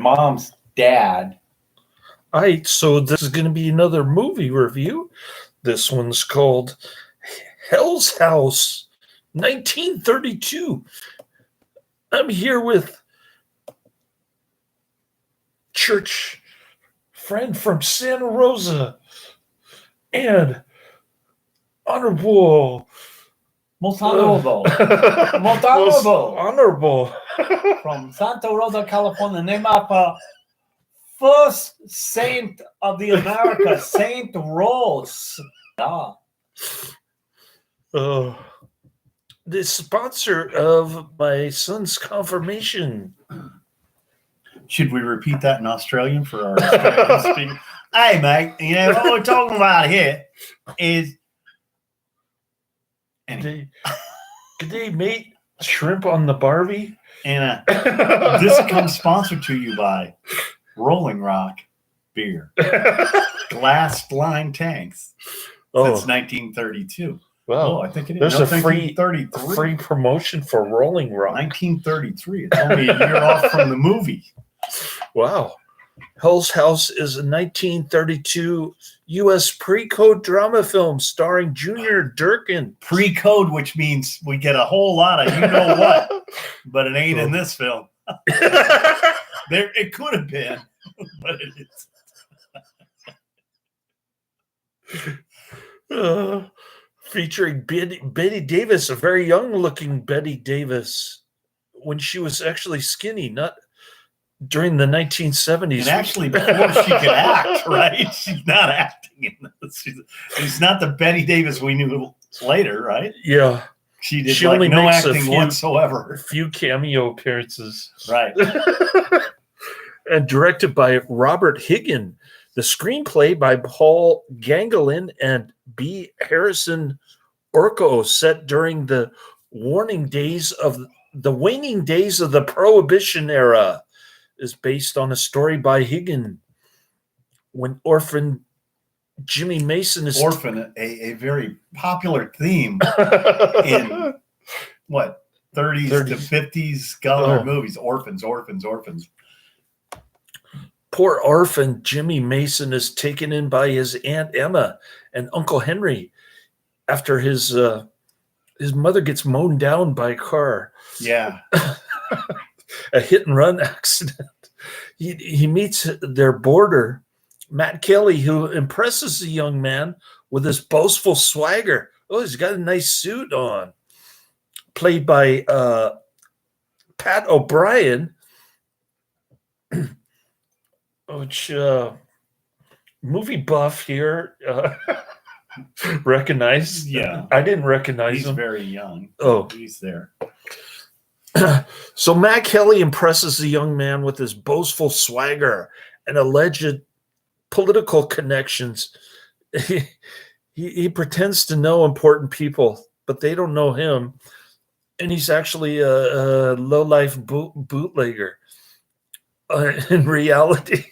mom's dad. All right, so this is going to be another movie review. This one's called Hell's House, 1932. I'm here with church friend from Santa Rosa and honorable. Most honorable. Most Most honorable. honorable. From Santa Rosa, California. Name of first saint of the America, Saint Rose. Yeah. The sponsor of my son's confirmation. Should we repeat that in Australian for our Australian speakers? Hey, mate, you know what we're talking about here is. Good day, mate. Shrimp on the Barbie. And this comes sponsored to you by Rolling Rock Beer. Glass line tanks. Since 1932. Wow. Oh, I think it is. There's No, a free promotion for Rolling Rock. 1933. It's only a year off from the movie. Wow. Hell's House is a 1932 U.S. pre-code drama film starring Junior Durkin. Pre-code, which means we get a whole lot of you-know-what, but it ain't in this film. It could have been, but it is. Featuring Bette Davis, a very young-looking Bette Davis, when she was actually skinny, not during the 1970s. And actually, before she could act, right? She's not acting in this. She's not the Bette Davis we knew later, right? Yeah. She did only no makes acting whatsoever. A few cameo appearances. Right. And directed by Robert Higgin. The screenplay by Paul Gangelin and B. Harrison Orko, set during the waning days of the Prohibition era, is based on a story by Higgin. When orphan Jimmy Mason is a very popular theme in what 30s to 50s scholar movies. Orphans. Poor orphan Jimmy Mason is taken in by his Aunt Emma and Uncle Henry after his mother gets mown down by a car. Yeah. A hit and run accident. He meets their boarder, Matt Kelly, who impresses the young man with his boastful swagger. Oh, he's got a nice suit on. Played by Pat O'Brien, which movie buff here recognized. Yeah. I didn't recognize him. He's very young. Oh. He's there. So Matt Kelly impresses the young man with his boastful swagger and alleged political connections. He pretends to know important people, but they don't know him. And he's actually a low-life bootlegger. In reality,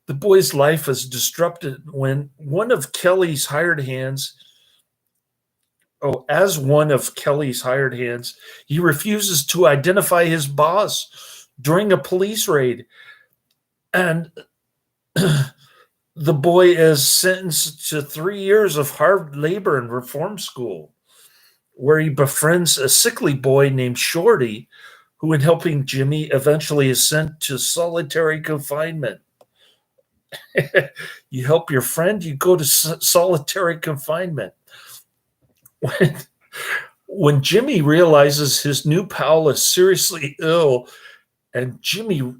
the boy's life is disrupted when as one of Kelly's hired hands, he refuses to identify his boss during a police raid. And the boy is sentenced to 3 years of hard labor and reform school, where he befriends a sickly boy named Shorty, who, in helping Jimmy, eventually is sent to solitary confinement. You help your friend, you go to solitary confinement. When Jimmy realizes his new pal is seriously ill and Jimmy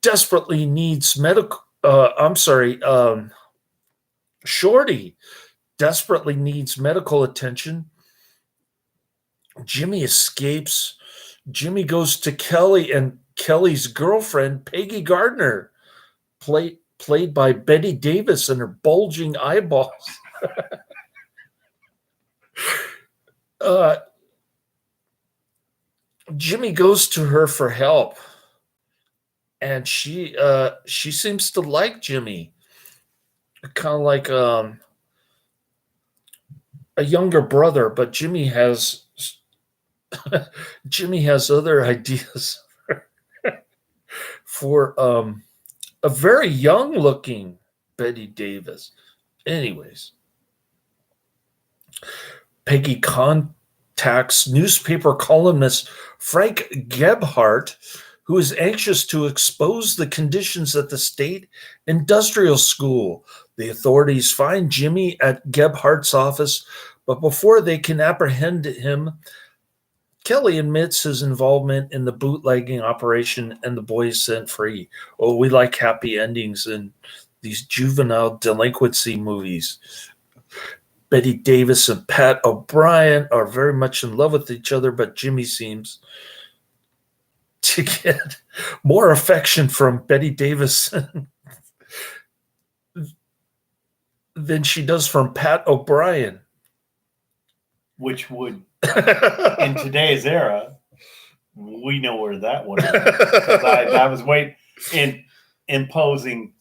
desperately needs Shorty desperately needs medical attention, Jimmy escapes. Jimmy goes to Kelly and Kelly's girlfriend, Peggy Gardner, played by Bette Davis and her bulging eyeballs. Jimmy goes to her for help, and she seems to like Jimmy, kind of like a younger brother, but Jimmy has other ideas. for a very young-looking Betty Davis. Anyways, Peggy contacts newspaper columnist Frank Gebhardt, who is anxious to expose the conditions at the state industrial school. The authorities find Jimmy at Gebhardt's office, but before they can apprehend him, Kelly admits his involvement in the bootlegging operation and the boy is set free. Oh, we like happy endings in these juvenile delinquency movies. Betty Davis and Pat O'Brien are very much in love with each other, but Jimmy seems to get more affection from Betty Davis than she does from Pat O'Brien. Which would, in today's era, we know where that would have been. 'Cause I was imposing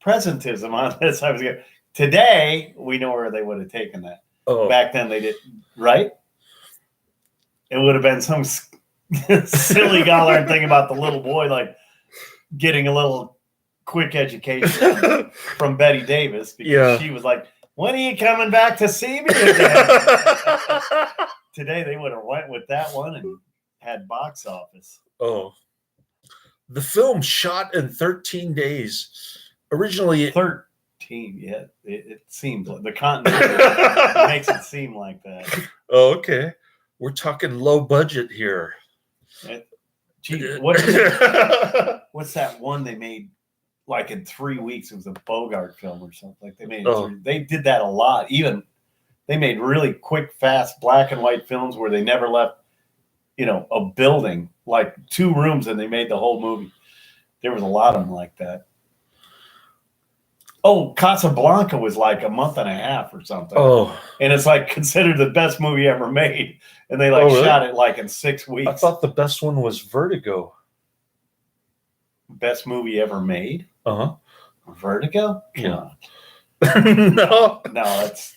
presentism on this. I was going, today, we know where they would have taken that. Oh. Back then, they did, right? It would have been some silly gollard thing about the little boy, like getting a little quick education from Betty Davis, because she was like, when are you coming back to see me again? Today, they would have went with that one and had box office. Oh. The film shot in 13 days. Originally... 13, yeah. It seems like the continuity makes it seem like that. Oh, okay. We're talking low budget here. Gee, what's that one they made like in 3 weeks? It was a Bogart film or something. Like they did that a lot. Even they made really quick, fast black and white films where they never left, a building, like 2 rooms, and they made the whole movie. There was a lot of them like that. Oh, Casablanca was like a month and a half or something. Oh. And it's like considered the best movie ever made. And they really? shot it like in 6 weeks. I thought the best one was Vertigo. Best movie ever made? Uh-huh. Vertigo? Yeah. No, it's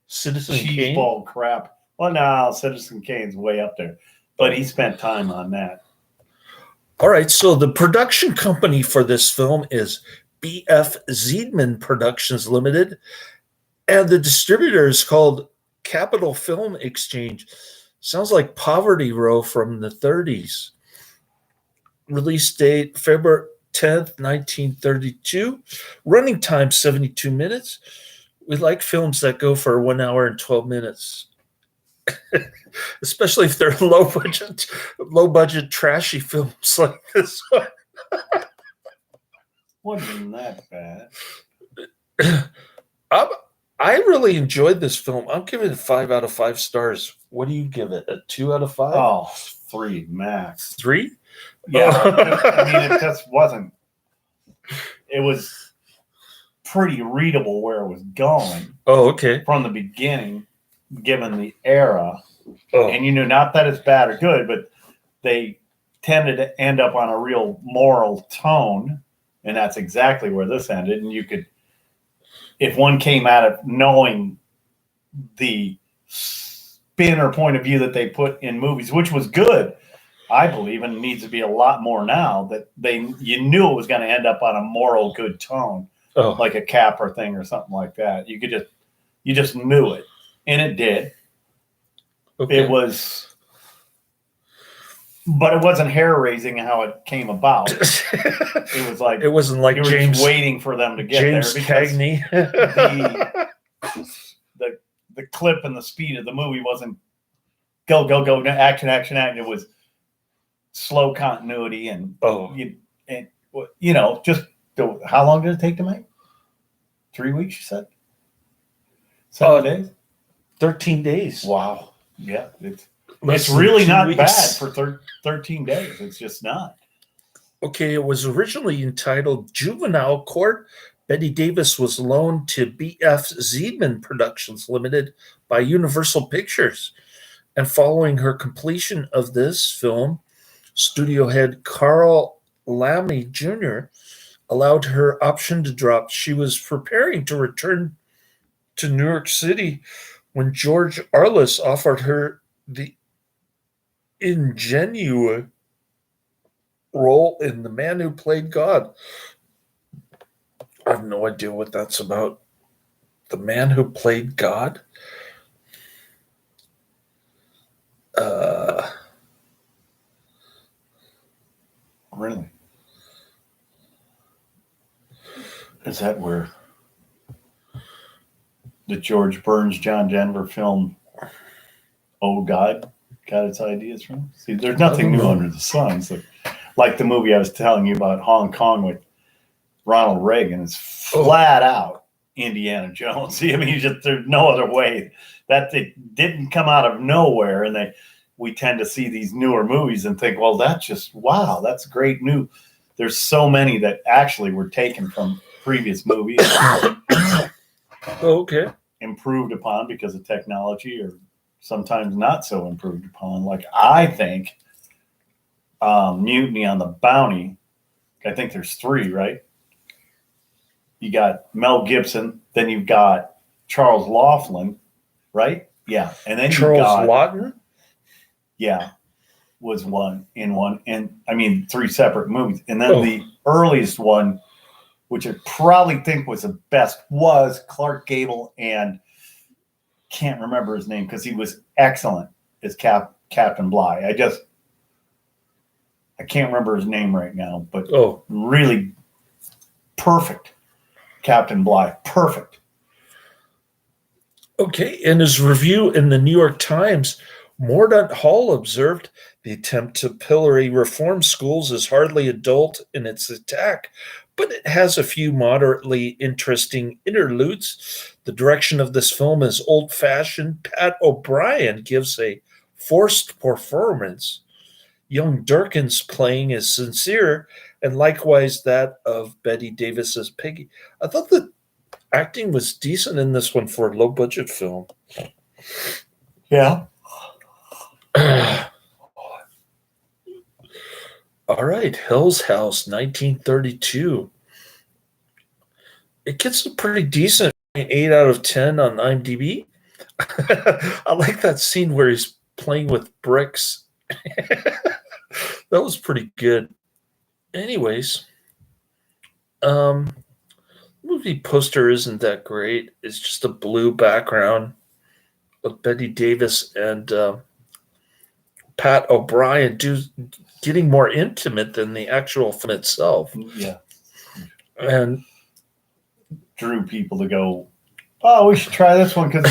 Citizen Kane. Cheeseball crap. Well, no, Citizen Kane's way up there. But he spent time on that. All right, so the production company for this film is B.F. Ziedman Productions Limited, and the distributor is called Capital Film Exchange. Sounds like Poverty Row from the 30s. Release date February 10th, 1932. Running time 72 minutes. We like films that go for 1 hour and 12 minutes. Especially if they're low budget, trashy films like this one. Wasn't that bad. I really enjoyed this film. I'm giving it 5 out of 5 stars. What do you give it? A 2 out of 5? Oh, 3 max. 3? Yeah. I mean, it just wasn't. It was pretty readable where it was going. Oh, okay. From the beginning, given the era. Oh. And not that it's bad or good, but they tended to end up on a real moral tone. And that's exactly where this ended. And you could, if one came at it knowing the spin or point of view that they put in movies, which was good, I believe, and needs to be a lot more now, that you knew it was going to end up on a moral good tone, like a Capra thing or something like that. You just knew it, and it did. Okay. It was. But it wasn't hair raising how it came about. It was like it wasn't like you were James just waiting for them to get James there. Cagney. The clip and the speed of the movie wasn't go action. It was slow continuity and just how long did it take to make? 3 weeks, you said? 7 days? 13 days. Wow. Yeah, it's really not bad for 13 days. It's just not. Okay, it was originally entitled Juvenile Court. Betty Davis was loaned to B.F. Ziedman Productions Limited by Universal Pictures. And following her completion of this film, studio head Carl Laemmle Jr. allowed her option to drop. She was preparing to return to New York City when George Arliss offered her the ingenuous role in The Man Who Played God. I have no idea what that's about. The Man Who Played God? Really? Is that where the George Burns, John Denver film, Oh God, got its ideas from? See, there's nothing new under the sun. So, like the movie I was telling you about, Hong Kong with Ronald Reagan, is flat out Indiana Jones. I mean, there's no other way. That it didn't come out of nowhere, and we tend to see these newer movies and think, well, wow, that's great new. There's so many that actually were taken from previous movies, Okay. improved upon because of technology, or sometimes not so improved upon. Like, I think Mutiny on the Bounty, I think there's 3, right? You got Mel Gibson, then you've got Charles Laughlin, right? Yeah. And then Charles Laughton? Yeah, was one. And I mean, 3 separate movies. And then the earliest one, which I probably think was the best, was Clark Gable, and can't remember his name because he was excellent as Captain Bligh. I can't remember his name right now, but really perfect. Captain Bligh, perfect. Okay, in his review in the New York Times, Mordaunt Hall observed the attempt to pillory reform schools is hardly adult in its attack, but it has a few moderately interesting interludes. The direction of this film is old-fashioned. Pat O'Brien gives a forced performance. Young Durkin's playing is sincere, and likewise that of Bette Davis's Peggy. I thought the acting was decent in this one for a low-budget film. Yeah. All right, Hill's House, 1932. It gets a pretty decent 8 out of 10 on IMDb. I like that scene where he's playing with bricks. That was pretty good. Anyways, movie poster isn't that great. It's just a blue background of Bette Davis and Pat O'Brien getting more intimate than the actual film itself. Yeah. And drew people to go, oh, we should try this one because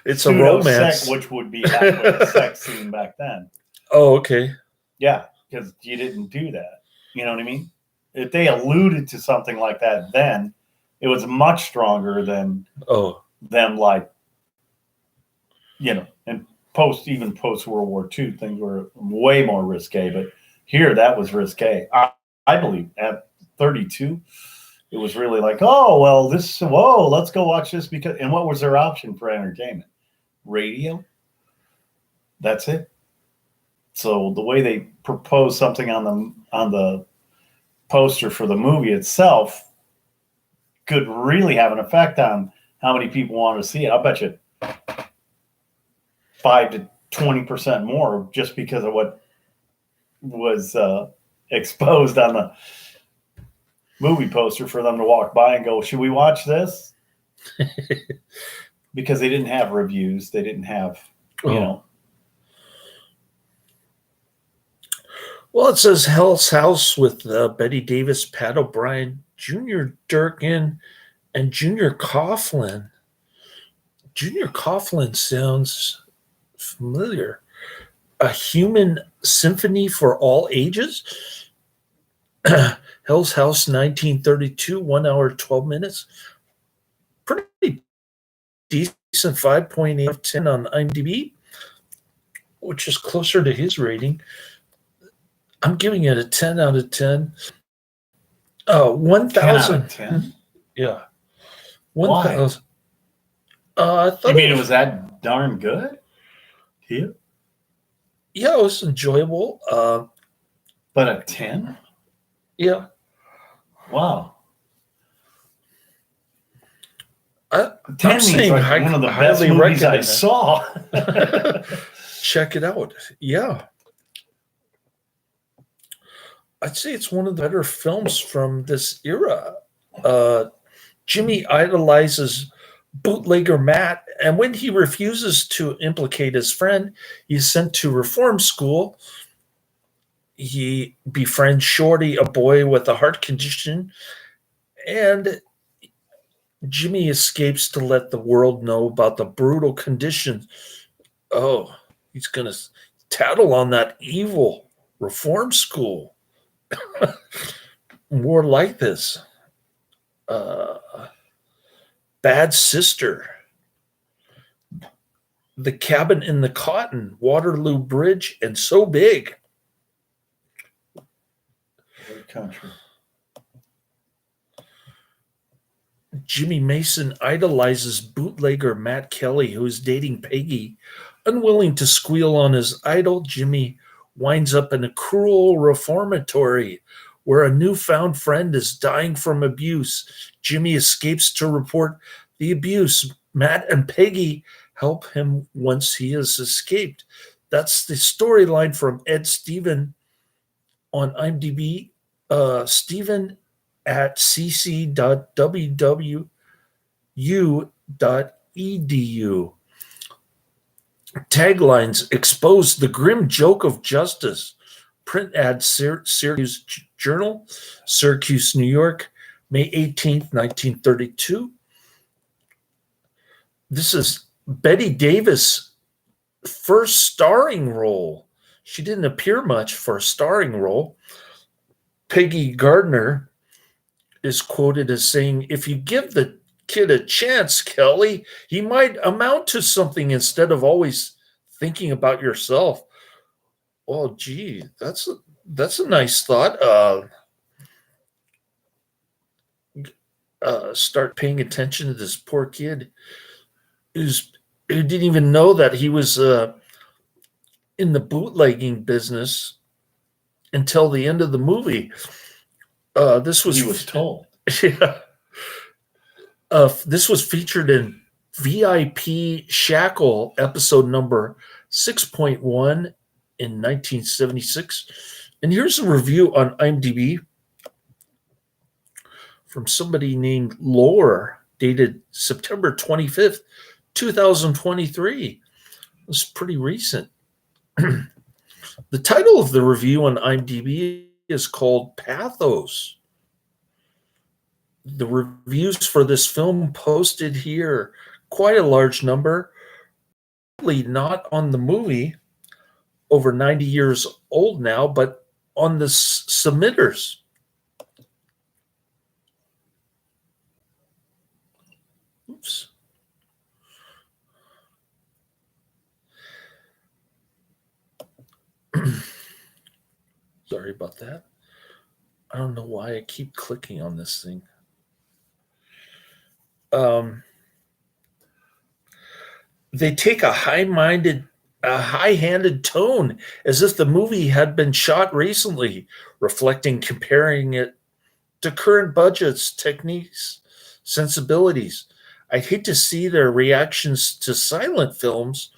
it's a romance. Which would be halfway the sex scene back then. Oh, okay. Yeah, because you didn't do that. You know what I mean? If they alluded to something like that then, it was much stronger than them, like, you know, and post World War II, things were way more risque. But here, that was risque. I believe at 32, it was really like, oh, well, let's go watch this and what was their option for entertainment? Radio. That's it. So the way they proposed something on the poster for the movie itself could really have an effect on how many people want to see it. I'll bet you 5 to 20% more just because of what was exposed on the movie poster for them to walk by and go, should we watch this? Because they didn't have reviews. They didn't have, you know. Well, it says Hell's House with Bette Davis, Pat O'Brien, Junior Durkin, and Junior Coughlin. Junior Coughlin sounds familiar. A Human Symphony for All Ages? Hell's House, 1932, 1 hour, 12 minutes. Pretty decent, 5.8 out of 10 on IMDb, which is closer to his rating. I'm giving it a 10 out of 10. 1,000. 10 out of 10? Yeah. 1,000. I thought you mean it was that darn good? Yeah. Yeah, it was enjoyable. But a 10? Yeah. Wow. 10 seems like one of the best movies I saw. Check it out. Yeah. I'd say it's one of the better films from this era. Jimmy idolizes bootlegger Matt, and when he refuses to implicate his friend, he's sent to reform school. He befriends Shorty, a boy with a heart condition, and Jimmy escapes to let the world know about the brutal conditions. Oh, he's going to tattle on that evil reform school. More like this. Uh, Bad Sister. The Cabin in the Cotton, Waterloo Bridge, and So Big. Great country. Jimmy Mason idolizes bootlegger Matt Kelly, who is dating Peggy. Unwilling to squeal on his idol, Jimmy winds up in a cruel reformatory where a newfound friend is dying from abuse. Jimmy escapes to report the abuse. Matt and Peggy help him once he has escaped. That's the storyline from Ed Stephen on IMDb. Stephen at cc.wwu.edu. Taglines: expose the grim joke of justice. Print ad, Syracuse Journal, Syracuse, New York, May 18th, 1932. This is Bette Davis' first starring role. She didn't appear much for a starring role. Peggy Gardner is quoted as saying, "If you give the kid a chance, Kelly, he might amount to something instead of always thinking about yourself." Oh, gee, that's a nice thought. Start paying attention to this poor kid who didn't even know that he was in the bootlegging business until the end of the movie. He was told. Yeah. This was featured in VIP Shackle episode number 6.1 in 1976. And here's a review on IMDb from somebody named Lore, dated September 25th, 2023. It's pretty recent. The title of the review on IMDb is called Pathos. The reviews for this film posted here, quite a large number, probably not on the movie, over 90 years old now, but on the submitters. Oops. Sorry about that. I don't know why I keep clicking on this thing. They take a high-handed tone as if the movie had been shot recently, comparing it to current budgets, techniques, sensibilities. I'd hate to see their reactions to silent films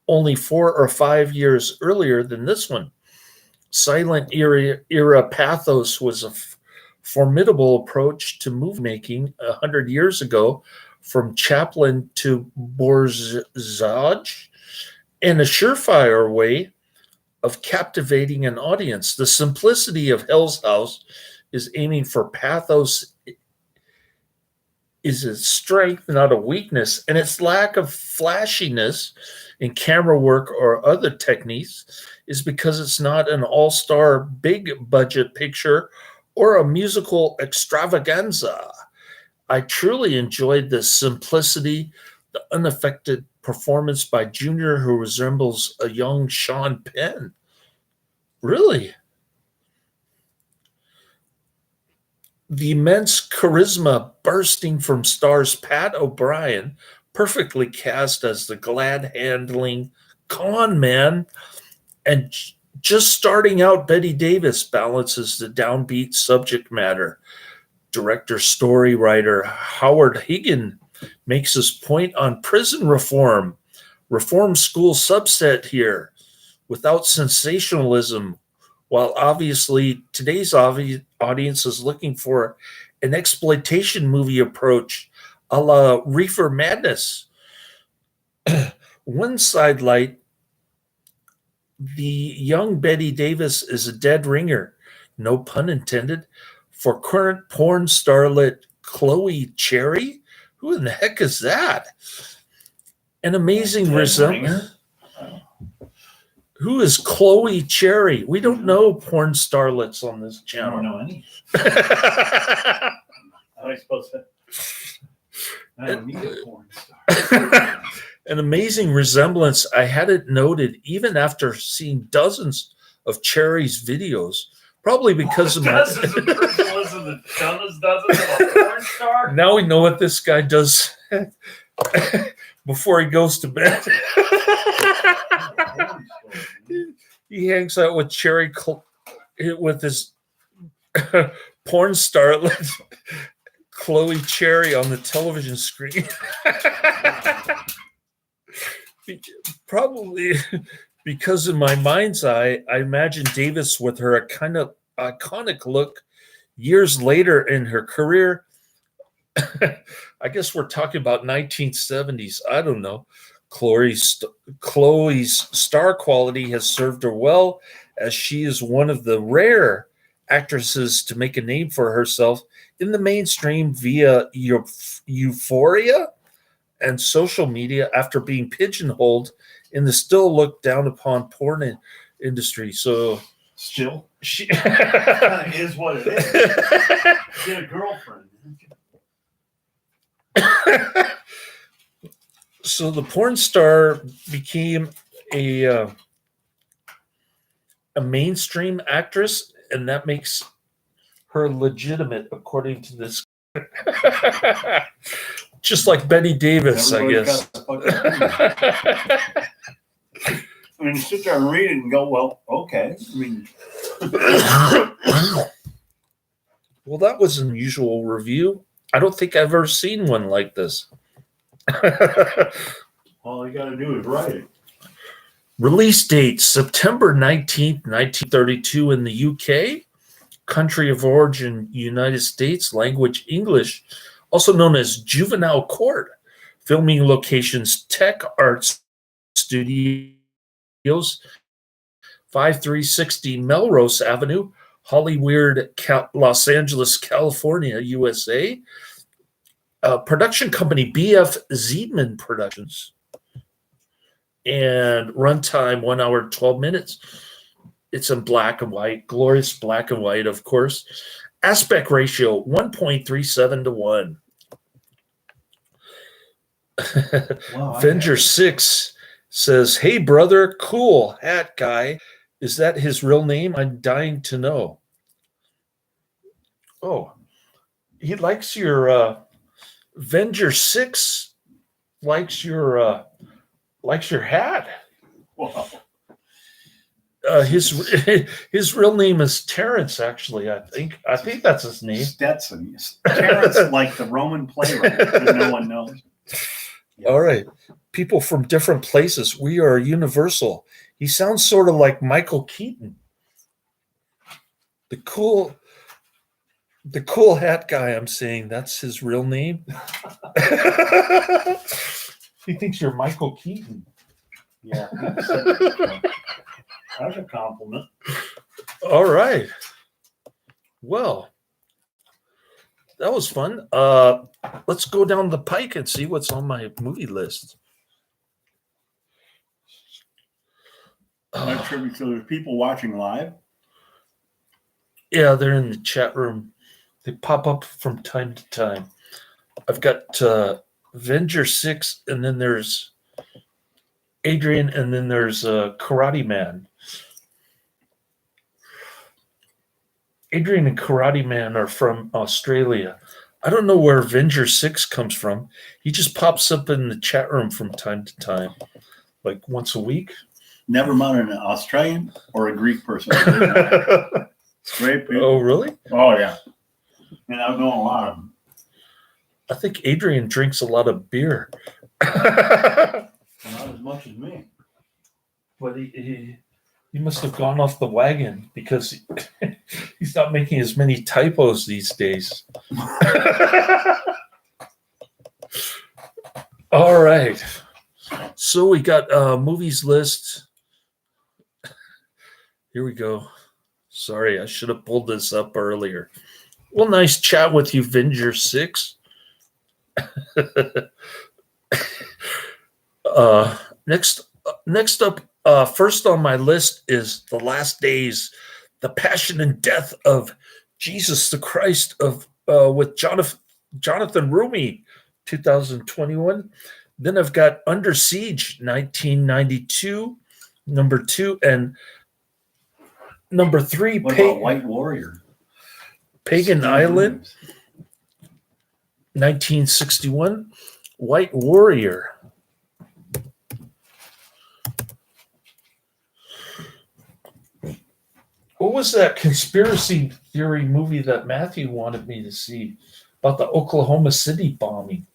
only 4 or 5 years earlier than this one. Silent era pathos was a formidable approach to movie making 100 years ago, from Chaplin to Borzage, and a surefire way of captivating an audience. The simplicity of Hell's House is aiming for pathos is its strength, not a weakness, and its lack of flashiness in camera work or other techniques is because it's not an all-star big budget picture or a musical extravaganza. I truly enjoyed the simplicity, the unaffected performance by Junior, who resembles a young Sean Penn. Really? The immense charisma bursting from stars Pat O'Brien, perfectly cast as the glad-handling con man, and just starting out Bette Davis balances the downbeat subject matter. Director story writer Howard Higgin makes his point on prison reform school subset here, without sensationalism While obviously today's audience is looking for an exploitation movie approach a la Reefer Madness. One sidelight, the young Betty Davis is a dead ringer, no pun intended, for current porn starlet Chloe Cherry. Who in the heck is that? An amazing resemblance. Who is Chloe Cherry? We don't know porn starlets on this I channel. don't know any. How am I supposed to? I don't need a porn star. An amazing resemblance. I had it noted even after seeing dozens of Cherry's videos, probably because of my. Dozens of person listen to dozens of a porn star. Now we know what this guy does before he goes to bed. He hangs out with Cherry with his porn starlet Chloe Cherry on the television screen. Probably because in my mind's eye, I imagine Davis with her kind of iconic look years later in her career. I guess we're talking about 1970s. I don't know. Chloe's star quality has served her well, as she is one of the rare actresses to make a name for herself in the mainstream via Euphoria and social media after being pigeonholed in the still looked down upon porn industry. So Still, she kind of is what it is. Get a girlfriend. So the porn star became a mainstream actress, and that makes her legitimate, according to this. Just like Betty Davis, Everybody's I got guess. a fucking I mean, you sit there and read it and go, well, okay. I mean, Well, that was an unusual review. I don't think I've ever seen one like this. all you got to do is write it. Release date September 19th, 1932 in the UK. Country of origin United States. Language English. Also known as Juvenile Court. Filming locations Tech Arts Studios, 5360 Melrose Avenue, Hollywood, Los Angeles, California, USA. Production company BF Ziedman Productions. And runtime 1 hour 12 minutes. It's in black and white, glorious black and white, of course. Aspect ratio 1.37 to 1. Wow, Avenger 6 says, "Hey brother, cool hat guy. Is that his real name? I'm dying to know." Oh, he likes your Avenger 6 likes your hat. Wow. His real name is Terrence. Actually, I think that's his name. Stetson. Terrence, like the Roman playwright, that no one knows. Yeah. All right, people from different places. We are universal. He sounds sort of like Michael Keaton, the cool hat guy. I'm saying that's his real name. He thinks you're Michael Keaton. Yeah. That's a compliment. All right. Well, that was fun. Let's go down the pike and see what's on my movie list. My tribute to there's people watching live. Yeah, they're in the chat room. They pop up from time to time. I've got Avenger 6, and then there's Adrian, and then there's Karate Man. Adrian and Karate Man are from Australia. I don't know where Avenger 6 comes from. He just pops up in the chat room from time to time, like once a week. Never mind an Australian or a Greek person. Great people. Oh, really? Oh, yeah. And I've known a lot of them. I think Adrian drinks a lot of beer. Not as much as me. But he He must have gone off the wagon because he's not making as many typos these days. All right. So we got movies list. Here we go. Sorry, I should have pulled this up earlier. Well, nice chat with you, Vinger 6. Next up, first on my list is The Last Days, The Passion and Death of Jesus the Christ with Jonathan Rumi, 2021. Then I've got Under Siege, 1992, number 2, and number 3. What about White Warrior? Pagan Island, 1961. White Warrior. What was that conspiracy theory movie that Matthew wanted me to see about the Oklahoma City bombing?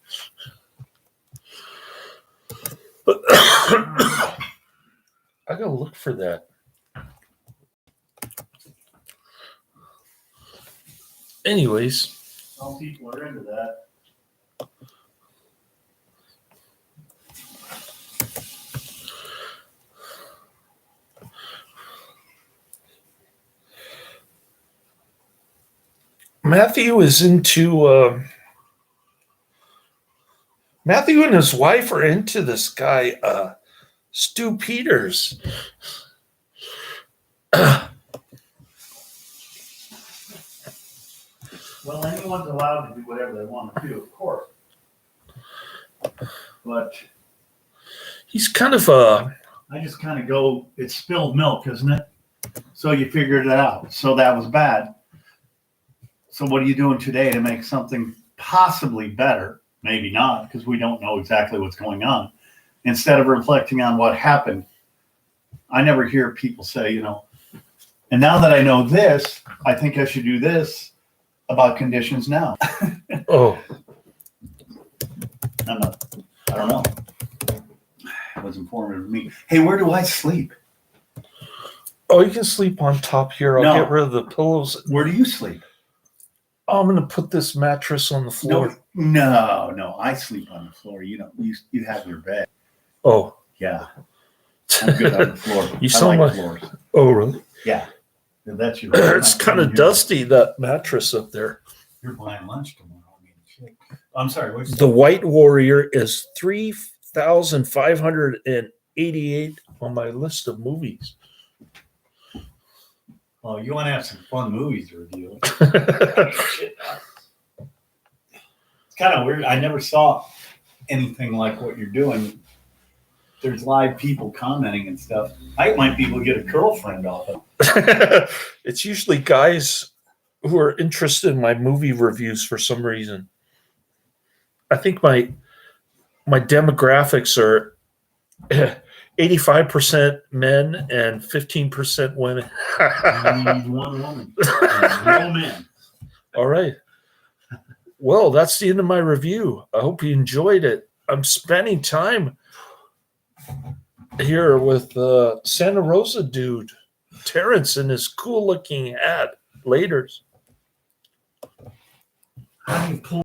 I gotta look for that. Anyways, Some people are into that. Matthew is into Matthew and his wife are into this guy, Stu Peters. Well, anyone's allowed to do whatever they want to do, of course. But He's kind of I just kind of go, it's spilled milk, isn't it? So you figured it out. So that was bad. So what are you doing today to make something possibly better? Maybe not, because we don't know exactly what's going on. Instead of reflecting on what happened, I never hear people say, and now that I know this, I think I should do this about conditions now. oh, I don't know. It was informative to me. Hey, where do I sleep? you can sleep on top here. I'll No. get rid of the pillows. Where do you sleep? I'm gonna put this mattress on the floor. No, I sleep on the floor. You have your bed. Oh, Yeah, I'm good on the floor. You I sound like like- floors. oh, really? Yeah, that's your. It's kind of dusty, that mattress up there. You're buying lunch tomorrow. I'm sorry. What's The White Warrior is 3,588 on my list of movies. Oh, you want to have some fun movies to review? It's kind of weird. I never saw anything like what you're doing. There's live people commenting and stuff. I might be able to get a girlfriend off of. It's usually guys who are interested in my movie reviews for some reason. I think my demographics are 85% men and 15% women. You need one woman. No man. All right. Well, that's the end of my review. I hope you enjoyed it. I'm spending time here with Santa Rosa dude, Terrence, in his cool looking hat. Laters. How do you pull